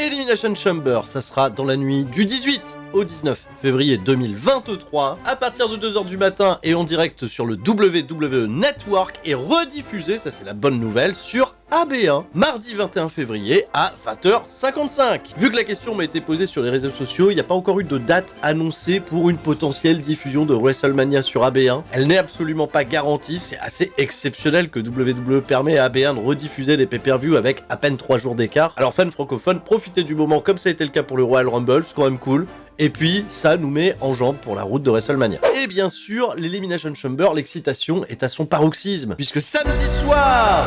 Elimination Chamber, ça sera dans la nuit du 18 au 19 février 2023, à partir de 2h du matin et en direct sur le WWE Network, et rediffusé, ça c'est la bonne nouvelle, sur AB1, mardi 21 février à 20h55. Vu que la question m'a été posée sur les réseaux sociaux, il n'y a pas encore eu de date annoncée pour une potentielle diffusion de WrestleMania sur AB1. Elle n'est absolument pas garantie, c'est assez exceptionnel que WWE permet à AB1 de rediffuser des pay-per-view avec à peine 3 jours d'écart. Alors fans francophones, profitez du moment comme ça a été le cas pour le Royal Rumble, c'est quand même cool. Et puis, ça nous met en jambe pour la route de WrestleMania. Et bien sûr, l'Elimination Chamber, l'excitation est à son paroxysme, puisque samedi soir,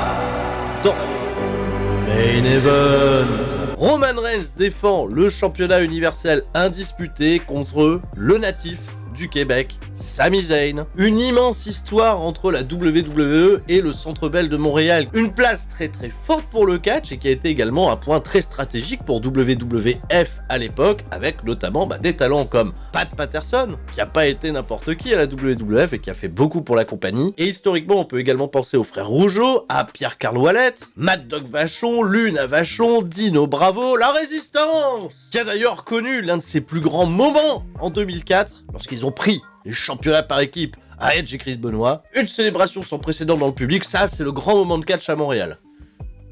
dans le Main Event, Roman Reigns défend le championnat universel indisputé contre le natif du Québec, Sami Zayn. Une immense histoire entre la WWE et le Centre Bell de Montréal. Une place très très forte pour le catch et qui a été également un point très stratégique pour WWF à l'époque, avec notamment des talents comme Pat Patterson, qui a pas été n'importe qui à la WWF et qui a fait beaucoup pour la compagnie. Et historiquement, on peut également penser aux frères Rougeau, à Pierre-Carl Ouellet, Mad Dog Vachon, Luna Vachon, Dino Bravo, la Résistance, qui a d'ailleurs connu l'un de ses plus grands moments en 2004, lorsqu'ils ont pris les championnats par équipe à Edge et Chris Benoit. Une célébration sans précédent dans le public, ça c'est le grand moment de catch à Montréal.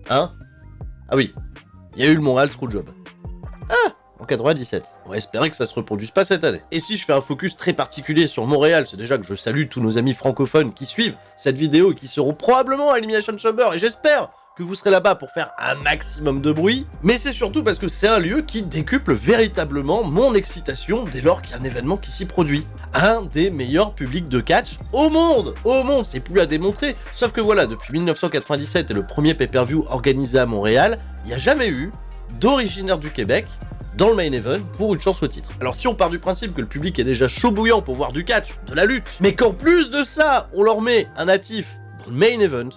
Hein? Ah oui, il y a eu le Montréal Screwjob. Ah, en 97. On va espérer que ça se reproduise pas cette année. Et si je fais un focus très particulier sur Montréal, c'est déjà que je salue tous nos amis francophones qui suivent cette vidéo et qui seront probablement à Elimination Chamber, et j'espère que vous serez là-bas pour faire un maximum de bruit, mais c'est surtout parce que c'est un lieu qui décuple véritablement mon excitation dès lors qu'il y a un événement qui s'y produit. Un des meilleurs publics de catch au monde, c'est plus à démontrer, sauf que voilà, depuis 1997 et le premier pay-per-view organisé à Montréal, il n'y a jamais eu d'originaire du Québec dans le main event pour une chance au titre. Alors si on part du principe que le public est déjà chaud bouillant pour voir du catch, de la lutte, mais qu'en plus de ça, on leur met un natif dans le main event,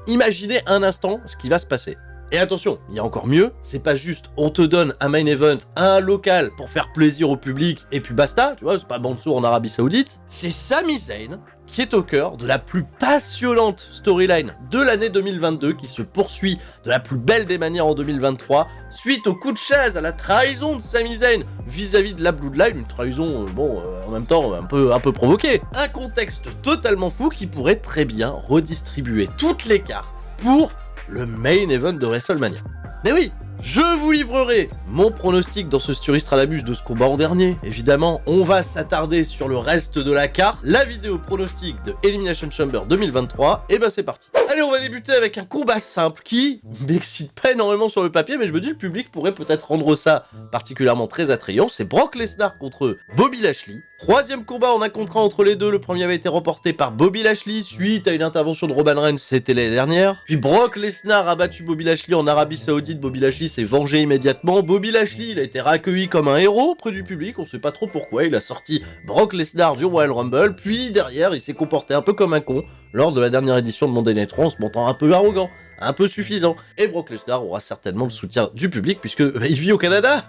Imaginez un instant ce qui va se passer. Et attention, il y a encore mieux, c'est pas juste on te donne un main event, un local pour faire plaisir au public et puis basta, tu vois, c'est pas Mansour en Arabie Saoudite, c'est Sami Zayn qui est au cœur de la plus passionnante storyline de l'année 2022 qui se poursuit de la plus belle des manières en 2023 suite au coup de chaise, à la trahison de Sami Zayn vis-à-vis de la Bloodline, une trahison en même temps un peu provoquée. Un contexte totalement fou qui pourrait très bien redistribuer toutes les cartes pour le main event de WrestleMania. Mais oui, je vous livrerai mon pronostic dans ce Sturistradamus de ce combat en dernier. Évidemment, on va s'attarder sur le reste de la carte, la vidéo pronostic de Elimination Chamber 2023, et c'est parti. Allez, on va débuter avec un combat simple qui m'excite pas énormément sur le papier, mais je me dis le public pourrait peut-être rendre ça particulièrement très attrayant. C'est Brock Lesnar contre Bobby Lashley. Troisième combat en un contre un entre les deux, le premier avait été remporté par Bobby Lashley suite à une intervention de Roman Reigns, c'était l'année dernière. Puis Brock Lesnar a battu Bobby Lashley en Arabie Saoudite, Bobby Lashley s'est vengé immédiatement. Bobby Lashley, il a été accueilli comme un héros auprès du public, on sait pas trop pourquoi, il a sorti Brock Lesnar du Royal Rumble, puis derrière il s'est comporté un peu comme un con lors de la dernière édition de Monday Night Raw en se montrant un peu arrogant, un peu suffisant. Et Brock Lesnar aura certainement le soutien du public puisque il vit au Canada.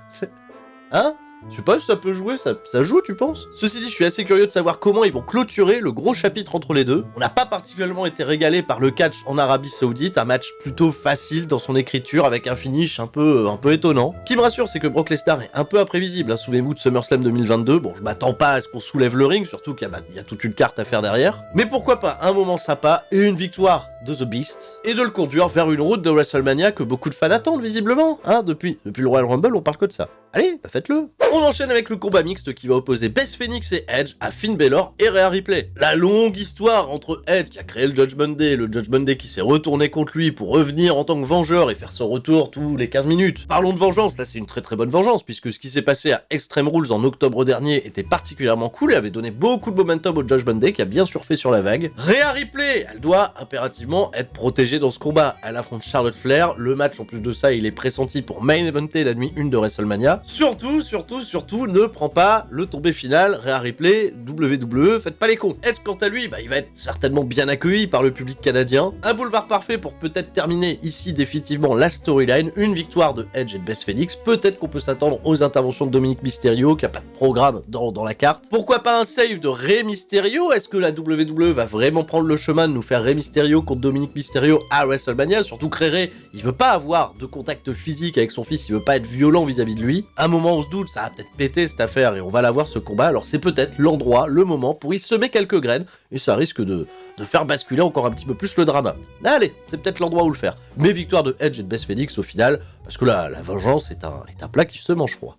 Hein? Je sais pas si ça peut jouer, ça joue, tu penses? Ceci dit, je suis assez curieux de savoir comment ils vont clôturer le gros chapitre entre les deux. On n'a pas particulièrement été régalé par le catch en Arabie Saoudite, un match plutôt facile dans son écriture avec un finish un peu étonnant. Ce qui me rassure, c'est que Brock Lesnar est un peu imprévisible, hein. Souvenez-vous de SummerSlam 2022, bon, je m'attends pas à ce qu'on soulève le ring, surtout qu'il y a toute une carte à faire derrière. Mais pourquoi pas un moment sympa et une victoire de The Beast, et de le conduire vers une route de WrestleMania que beaucoup de fans attendent visiblement, hein, depuis le Royal Rumble, on parle que de ça. Allez, faites-le. On enchaîne avec le combat mixte qui va opposer Beth Phoenix et Edge à Finn Balor et Rhea Ripley. La longue histoire entre Edge qui a créé le Judgment Day qui s'est retourné contre lui pour revenir en tant que vengeur et faire son retour tous les 15 minutes. Parlons de vengeance, là c'est une très très bonne vengeance puisque ce qui s'est passé à Extreme Rules en octobre dernier était particulièrement cool et avait donné beaucoup de momentum au Judgment Day qui a bien surfé sur la vague. Rhea Ripley, elle doit impérativement être protégée dans ce combat. Elle affronte Charlotte Flair, le match en plus de ça il est pressenti pour main eventer la nuit 1 de WrestleMania. Surtout, ne prends pas le tombé final, Rhea Ripley, WWE, faites pas les cons. Edge, quant à lui, il va être certainement bien accueilli par le public canadien. Un boulevard parfait pour peut-être terminer ici définitivement la storyline, une victoire de Edge et de Beth Phoenix. Peut-être qu'on peut s'attendre aux interventions de Dominic Mysterio, qui a pas de programme dans la carte. Pourquoi pas un save de Rey Mysterio? Est-ce que la WWE va vraiment prendre le chemin de nous faire Rey Mysterio contre Dominic Mysterio à WrestleMania? Surtout que Rey, il veut pas avoir de contact physique avec son fils, il veut pas être violent vis-à-vis de lui. À un moment, on se doute, ça va peut-être péter cette affaire et on va l'avoir ce combat. Alors c'est peut-être l'endroit, le moment pour y semer quelques graines et ça risque de faire basculer encore un petit peu plus le drama. Allez, c'est peut-être l'endroit où le faire. Mais victoire de Edge et de Beth Phoenix au final, parce que la vengeance est un plat qui se mange froid.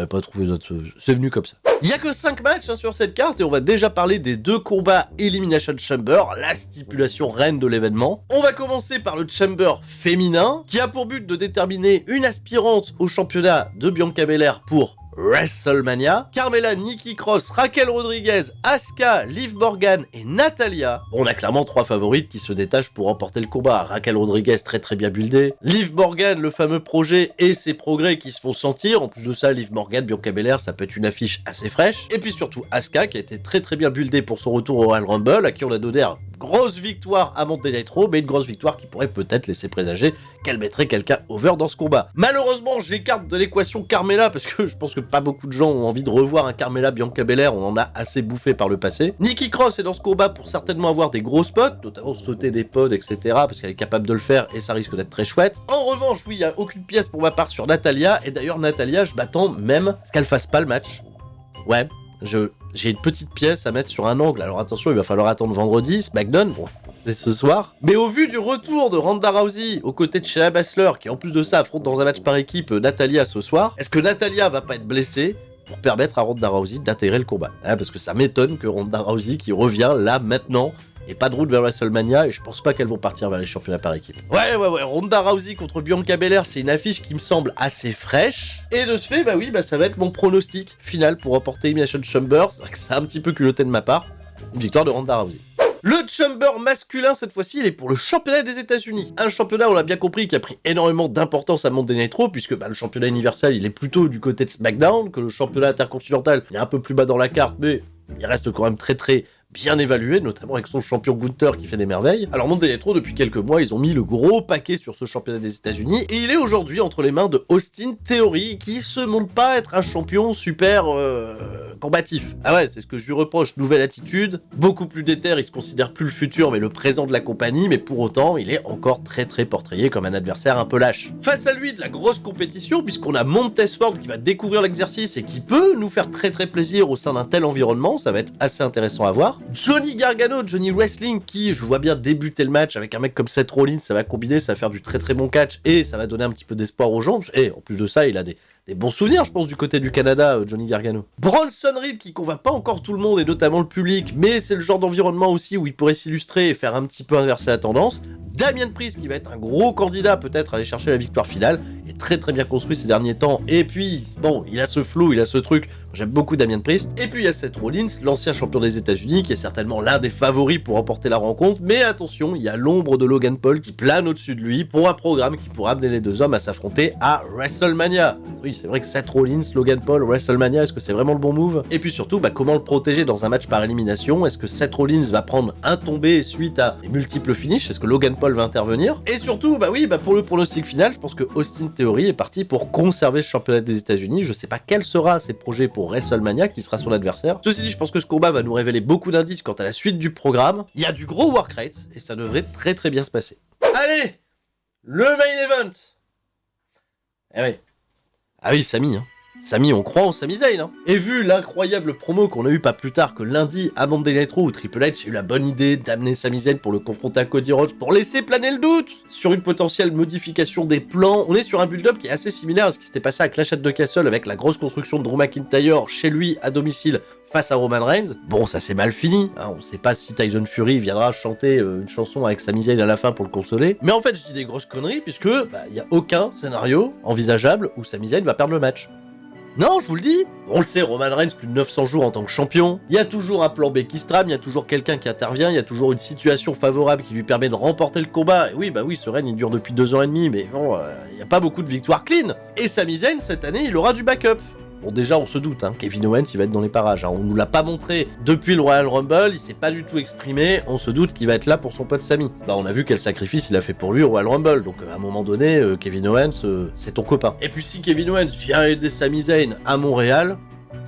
Pas trouvé d'autres... C'est venu comme ça. Il y a que 5 matchs sur cette carte et on va déjà parler des 2 combats Elimination Chamber, la stipulation reine de l'événement. On va commencer par le Chamber féminin, qui a pour but de déterminer une aspirante au championnat de Bianca Belair pour WrestleMania. Carmella, Nikki Cross, Raquel Rodriguez, Asuka, Liv Morgan et Natalya. On a clairement 3 favorites qui se détachent pour remporter le combat. Raquel Rodriguez très bien buildée. Liv Morgan, le fameux projet et ses progrès qui se font sentir. En plus de ça, Liv Morgan, Bianca Belair, ça peut être une affiche assez fraîche. Et puis surtout Asuka qui a été très bien buildée pour son retour au Royal Rumble, à qui on a donné un grosse victoire à Monday Night Raw, mais une grosse victoire qui pourrait peut-être laisser présager qu'elle mettrait quelqu'un over dans ce combat. Malheureusement, j'écarte de l'équation Carmella parce que je pense que pas beaucoup de gens ont envie de revoir un Carmella Bianca Belair, on en a assez bouffé par le passé. Nikki Cross est dans ce combat pour certainement avoir des gros spots, notamment sauter des pods, etc., parce qu'elle est capable de le faire et ça risque d'être très chouette. En revanche, oui, il n'y a aucune pièce pour ma part sur Natalya, et d'ailleurs Natalya, je m'attends même à ce qu'elle fasse pas le match. Ouais, j'ai une petite pièce à mettre sur un angle, alors attention, il va falloir attendre vendredi, SmackDown, bon, c'est ce soir. Mais au vu du retour de Ronda Rousey aux côtés de Shayna Baszler, qui en plus de ça affronte dans un match par équipe Natalya ce soir, est-ce que Natalya va pas être blessée pour permettre à Ronda Rousey d'intégrer le combat? Parce que ça m'étonne que Ronda Rousey qui revient là, maintenant, et pas de route vers WrestleMania, et je pense pas qu'elles vont partir vers les championnats par équipe. Ouais, Ronda Rousey contre Bianca Belair, c'est une affiche qui me semble assez fraîche, et de ce fait, ça va être mon pronostic final pour remporter Elimination Chamber. C'est vrai que c'est un petit peu culotté de ma part, une victoire de Ronda Rousey. Le Chamber masculin, cette fois-ci, il est pour le championnat des États-Unis. Un championnat, on l'a bien compris, qui a pris énormément d'importance à Monday Night Raw, puisque le championnat universel, il est plutôt du côté de SmackDown, que le championnat intercontinental, il est un peu plus bas dans la carte, mais il reste quand même très bien évalué, notamment avec son champion Gunther qui fait des merveilles. Alors Monday Night Raw, depuis quelques mois, ils ont mis le gros paquet sur ce championnat des États-Unis, et il est aujourd'hui entre les mains de Austin Theory, qui se montre pas être un champion super combatif. Ah ouais, c'est ce que je lui reproche, nouvelle attitude, beaucoup plus déter, il se considère plus le futur mais le présent de la compagnie, mais pour autant, il est encore très portrayé comme un adversaire un peu lâche. Face à lui, de la grosse compétition, puisqu'on a Montez Ford qui va découvrir l'exercice et qui peut nous faire très plaisir au sein d'un tel environnement, ça va être assez intéressant à voir. Johnny Gargano, Johnny Wrestling, qui, je vois bien débuter le match avec un mec comme Seth Rollins, ça va combiner, ça va faire du très bon catch, et ça va donner un petit peu d'espoir aux gens, et en plus de ça, il a des bons souvenirs, je pense, du côté du Canada, Johnny Gargano. Bronson Reed, qui convainc pas encore tout le monde, et notamment le public, mais c'est le genre d'environnement aussi où il pourrait s'illustrer et faire un petit peu inverser la tendance. Damien Priest, qui va être un gros candidat, peut-être, à aller chercher la victoire finale, est très bien construit ces derniers temps, et puis, bon, il a ce flow, il a ce truc, j'aime beaucoup Damien Priest. Et puis il y a Seth Rollins, l'ancien champion des États-Unis, qui est certainement l'un des favoris pour remporter la rencontre, mais attention, il y a l'ombre de Logan Paul qui plane au-dessus de lui pour un programme qui pourra amener les deux hommes à s'affronter à WrestleMania. Oui, c'est vrai que Seth Rollins, Logan Paul, WrestleMania, est-ce que c'est vraiment le bon move? Et puis surtout, comment le protéger dans un match par élimination? Est-ce que Seth Rollins va prendre un tombé suite à des multiples finishes? Est-ce que Logan Paul va intervenir? Et surtout, pour le pronostic final, je pense que Austin Theory est parti pour conserver ce championnat des États-Unis. Je sais pas quel sera ses projets pour WrestleMania, qui sera son adversaire. Ceci dit, je pense que ce combat va nous révéler beaucoup d'indices quant à la suite du programme. Il y a du gros work rate, et ça devrait très bien se passer. Allez, le main event. Eh oui. Ah oui, Sami, Sami, on croit en Sami Zayn, Et vu l'incroyable promo qu'on a eu pas plus tard que lundi à Monday Night Raw où Triple H a eu la bonne idée d'amener Sami Zayn pour le confronter à Cody Rhodes pour laisser planer le doute sur une potentielle modification des plans, on est sur un build-up qui est assez similaire à ce qui s'était passé à Clash at the Castle avec la grosse construction de Drew McIntyre chez lui à domicile face à Roman Reigns. Bon, ça s'est mal fini, on sait pas si Tyson Fury viendra chanter une chanson avec Sami Zayn à la fin pour le consoler, mais en fait je dis des grosses conneries puisque y a aucun scénario envisageable où Sami Zayn va perdre le match. Non, je vous le dis. On le sait, Roman Reigns, plus de 900 jours en tant que champion. Il y a toujours un plan B qui se trame, il y a toujours quelqu'un qui intervient, il y a toujours une situation favorable qui lui permet de remporter le combat. Et oui, bah oui, ce règne, il dure depuis 2 ans et demi, mais bon, il n'y a pas beaucoup de victoires clean. Et Sami Zayn, cette année, il aura du backup. Bon, déjà, on se doute, hein, Kevin Owens, il va être dans les parages. Hein. On nous l'a pas montré depuis le Royal Rumble, il s'est pas du tout exprimé. On se doute qu'il va être là pour son pote Sami. Bah, on a vu quel sacrifice il a fait pour lui au Royal Rumble. Donc, à un moment donné, Kevin Owens, c'est ton copain. Et puis, si Kevin Owens vient aider Sami Zayn à Montréal,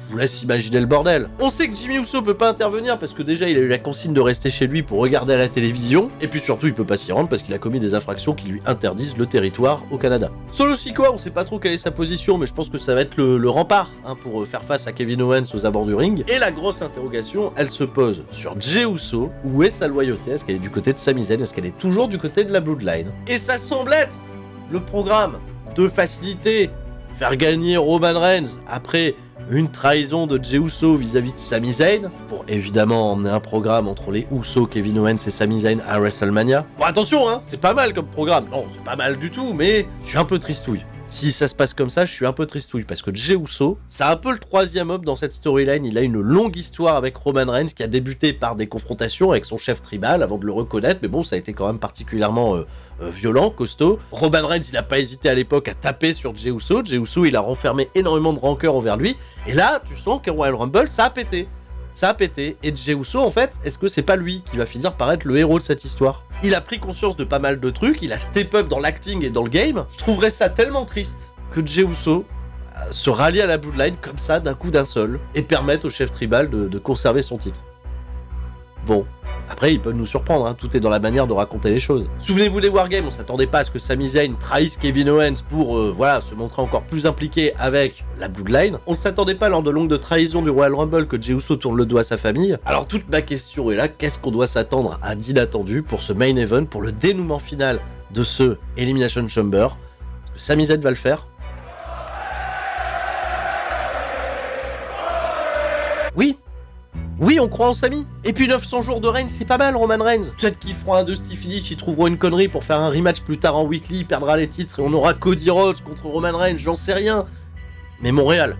je vous laisse imaginer le bordel. On sait que Jimmy Uso peut pas intervenir parce que déjà il a eu la consigne de rester chez lui pour regarder à la télévision, et puis surtout il peut pas s'y rendre parce qu'il a commis des infractions qui lui interdisent le territoire au Canada. Solo Sikoa, on sait pas trop quelle est sa position, mais je pense que ça va être le rempart hein, pour faire face à Kevin Owens aux abords du ring. Et la grosse interrogation, elle se pose sur Jey Uso. Où est sa loyauté? Est-ce qu'elle est du côté de Sami Zayn? Est-ce qu'elle est toujours du côté de la Bloodline? Et ça semble être le programme de facilité, faire gagner Roman Reigns après une trahison de Jey Uso vis-à-vis de Sami Zayn, pour évidemment emmener un programme entre les Uso, Kevin Owens et Sami Zayn à WrestleMania. Bon attention, hein, c'est pas mal comme programme. Non, c'est pas mal du tout, mais je suis un peu tristouille. Si ça se passe comme ça, je suis un peu tristouille, parce que Jey Uso, c'est un peu le troisième homme dans cette storyline. Il a une longue histoire avec Roman Reigns, qui a débuté par des confrontations avec son chef tribal, avant de le reconnaître, mais bon, ça a été quand même particulièrement violent, costaud. Roman Reigns, il a pas hésité à l'époque à taper sur Jey Uso. Jey Uso, il a renfermé énormément de rancœur envers lui, et là, tu sens qu'à Royal Rumble, ça a pété. Ça a pété, et Jey Uso, en fait, est-ce que c'est pas lui qui va finir par être le héros de cette histoire? Il a pris conscience de pas mal de trucs, il a step up dans l'acting et dans le game. Je trouverais ça tellement triste que Jey Uso se rallie à la Bloodline comme ça, d'un coup d'un seul, et permette au chef tribal de conserver son titre. Bon, après il peut nous surprendre, hein. Tout est dans la manière de raconter les choses. Souvenez-vous des Wargames, on s'attendait pas à ce que Sami Zayn trahisse Kevin Owens pour voilà, se montrer encore plus impliqué avec la Bloodline. On ne s'attendait pas lors de l'ongle de trahison du Royal Rumble que Jey Uso tourne le dos à sa famille. Alors toute ma question est là, qu'est-ce qu'on doit s'attendre à d'inattendu pour ce main event, pour le dénouement final de ce Elimination Chamber? Est-ce que Sami Zayn va le faire? Oui, on croit en Sami. Et puis 900 jours de règne, c'est pas mal, Roman Reigns. Peut-être qu'ils feront un Dusty Finish, ils trouveront une connerie pour faire un rematch plus tard en weekly, il perdra les titres et on aura Cody Rhodes contre Roman Reigns, j'en sais rien. Mais Montréal,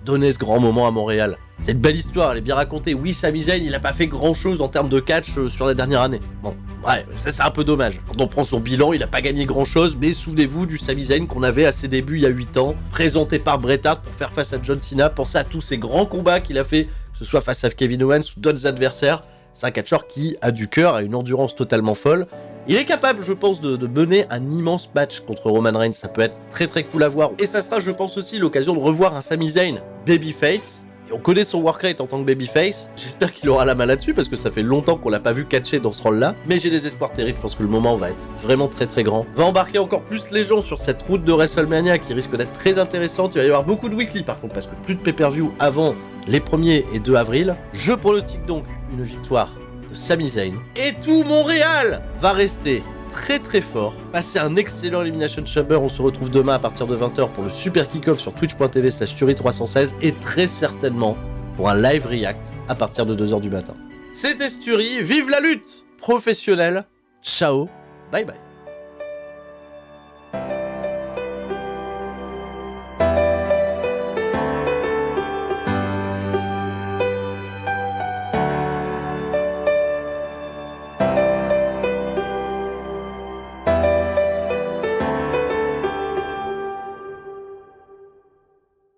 donnez ce grand moment à Montréal. Cette belle histoire, elle est bien racontée. Oui, Sami Zayn, il a pas fait grand chose en termes de catch sur la dernière année. Bon, ouais, ça c'est un peu dommage. Quand on prend son bilan, il a pas gagné grand chose, mais souvenez-vous du Sami Zayn qu'on avait à ses débuts il y a 8 ans, présenté par Bret Hart pour faire face à John Cena. Pensez à tous ces grands combats qu'il a fait, que ce soit face à Kevin Owens ou d'autres adversaires. C'est un catcheur qui a du cœur, a une endurance totalement folle. Il est capable, je pense, de mener un immense match contre Roman Reigns. Ça peut être très très cool à voir. Et ça sera, je pense aussi, l'occasion de revoir un Sami Zayn babyface. Et on connaît son work rate en tant que babyface. J'espère qu'il aura la main là-dessus parce que ça fait longtemps qu'on l'a pas vu catcher dans ce rôle-là. Mais j'ai des espoirs terribles. Je pense que le moment va être vraiment très très grand. Va embarquer encore plus les gens sur cette route de WrestleMania qui risque d'être très intéressante. Il va y avoir beaucoup de weekly par contre parce que plus de pay-per-view avant les 1er et 2 avril. Je pronostique donc une victoire de Sami Zayn. Et tout Montréal va rester très très fort. Passez un excellent Elimination Chamber. On se retrouve demain à partir de 20h pour le super kick-off sur twitch.tv/Sturi316 et très certainement pour un live react à partir de 2h du matin. C'était Sturi, vive la lutte professionnelle. Ciao, bye bye.